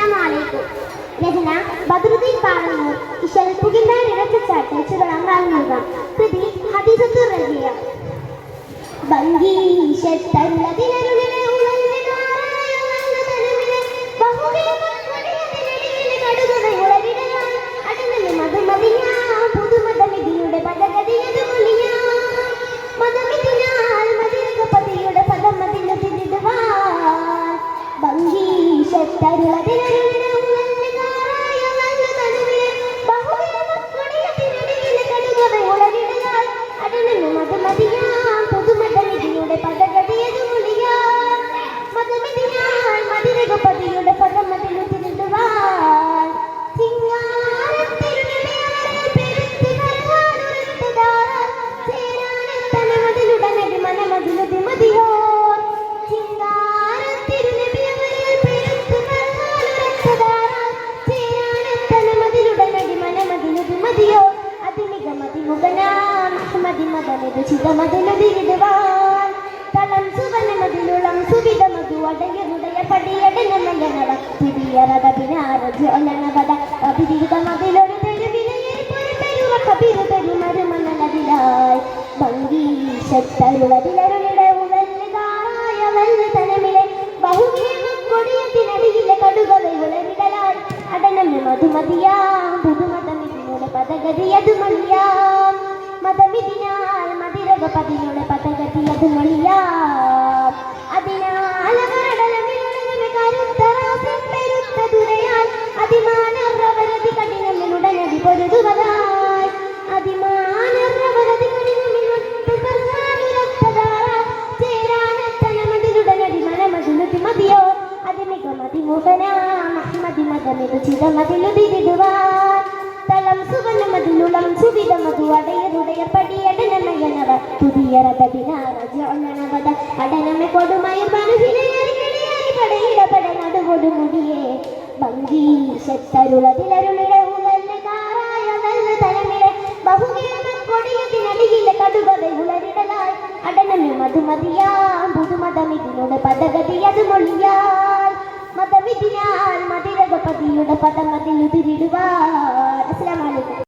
അസ്സലാമലൈക്കും. രചന ബദറുദ്ദീൻ പാറന്നൂർ. ഇശൽ പുകിന്താൻ ഇടച്ചാട്ട് ചുരുളങ്ങാൽ നൽകാം. കൃതി ഹദീസത്തുർ റജിയ. ഭംഗീശത്തല്ലതിനരുളിലെ ഉളഞ്ഞിനാറായ വല്ലതനമിലെ ബഹുവേഗക്കൊടിയതിനടിയിലെ കടുകതയുളരിടയാൽ അടനല് മധുമതിയാ പുതുമതമിതിയുടെ പദഗതിയത് മൊഴിയാ മതമിതിനാൽ മതിരകപതിയുടെ പദം മതിലു തിരിടുവാൻ ഭംഗീശത്തരുളതിനരുളിലെ ഉളഞ്ഞിനാറായ വല്ലതനമിലെ ബഹുവേഗക്കൊടിയതിനടിയിലെ കടുകതയുളരിടയാൽ അടനല് മധുമതിയാ പദഗതിയത് മൊഴിയാ മതമിതിനാൽ മതിരകപതിയുടെ പദം മതിലു തിരിടുവാൻ ചിങ്ങാരത്തിരുനിമയാറിൽ പെരുത്ത് നൽകാനുരത്തതാറാൽ ചേരാനെത്തനമതിലുടനടി മനമതിലുതി മതിയോ ചിങ്ങാരത്തിരുനിമയാറിൽ പെരുത്ത് നൽകാനുരത്തതാറാൽ ചേരാനെത്തനമതിലുടനടി മനമതിലുതി മതിയോ അതിമിക മതിമുഖനാം മതിമതമിതു ചിതമതിലുതിരിടുവാൻ തളം സുവനമതിലുളം സുവിധമതു അടയരുടയ പടിയടനമലനവ പിടിയറതപിനാരജോലനവത അഭിരിതമതിലൊരു തെരുവിലയേറിപ്പൊരു തെരുവ കബിരു തെരുമരുമനലതിലായി ഭംഗീശത്തരുളതിലരുളിടെ ഉവല്ലുകാറായ വല്ല് തനമിലെ ബഹുകേമക്കൊടിയത്തിനടിയിലെ കടുകതയുളരിടലാൽ അടനമി മധുമതിയാം പുതുമതമിതിനുടെ പദഗതിയതു മൊഴിയാം മതമിതിനാൽ മതിരകപതിനുടെ പദഗതിയതു മൊഴിയാം അതിനാൽ കരടലമിലുടനമി കരുത്തറാസം പെരുത്ത ദുരയാൽ അതിമാനറവരതി കഠിനമിലുടനടി പൊരുതുവതായി അതിമാനറവരതി കഠിനമിലുട്ട് സർവാനുരക്തതാറാൽ ചേരാനെത്തനമതിലുടനടി മനമതിലുതി മതിയോ അതിമിക മതിമുഖനാം മതിമതമിതു ചിതമതിലുതിരിടുവാൻ തളം സുവനമതിലുളം സുവിധമതു അടയരുടയ പടിയടനമയനവ പുതിയറതപിനാരജോലനവത അടനമെ കൊടുമയും മനുഹിലയറികളിയായി പടയിടപെട നടുകൊടുമുടിയെ ഭംഗീശത്തരുളതിലരുളിടെ ഉവല്ലുകാറായ വല്ല് തലമിലെ ബഹുകേമക്കൊടിയതിനടിയിലെ കടുകതയുളരിടലായി അടനമി മധുമതിയാം പുതുമതമിതിനുടെ പദഗതിയതു മൊഴിയാൽ മതമിതിനാൽ മതിരകപതിയുടെ പദമതിലുതിരിടുവാൻ. അസ്സലാമു അലൈക്കും.